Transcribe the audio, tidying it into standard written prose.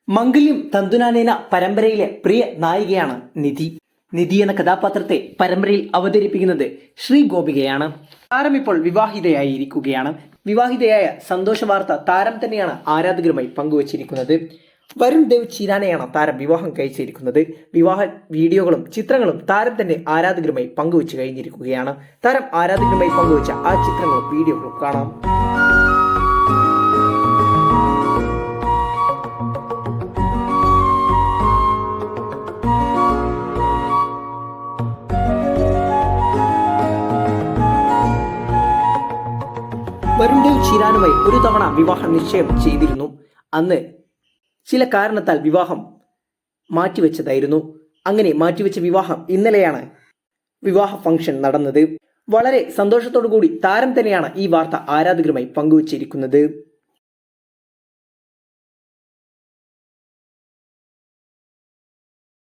മംഗല്യം തന്തുനാനേന പരമ്പരയിലെ പ്രിയ നായികയാണ് നിധി. നിധി എന്ന കഥാപാത്രത്തെ പരമ്പരയിൽ അവതരിപ്പിക്കുന്നത് ശ്രീ ഗോപികയാണ്. താരം ഇപ്പോൾ വിവാഹിതയായിരിക്കുകയാണ്. വിവാഹിതയായ സന്തോഷ വാർത്ത താരം തന്നെയാണ് ആരാധകരുമായി പങ്കുവച്ചിരിക്കുന്നത്. വരുൺ ദേവ് ചീരാനെയാണ് താരം വിവാഹം കഴിച്ചിരിക്കുന്നത്. വിവാഹ വീഡിയോകളും ചിത്രങ്ങളും താരം തന്നെ ആരാധകരുമായി പങ്കുവച്ചു കഴിഞ്ഞിരിക്കുകയാണ്. താരം ആരാധകരുമായി പങ്കുവച്ച ആ ചിത്രങ്ങളും വീഡിയോകളും കാണാം. വരുൺ ദേവ് ചീരാനുമായി ഒരു തവണ വിവാഹ നിശ്ചയം ചെയ്തിരുന്നു. അന്ന് ചില കാരണത്താൽ വിവാഹം മാറ്റിവെച്ചതായിരുന്നു. അങ്ങനെ മാറ്റിവെച്ച വിവാഹം ഇന്നലെയാണ് വിവാഹ ഫംഗ്ഷൻ നടന്നത്. വളരെ സന്തോഷത്തോടു കൂടി താരം തന്നെയാണ് ഈ വാർത്ത ആരാധകരുമായി പങ്കുവച്ചിരിക്കുന്നത്.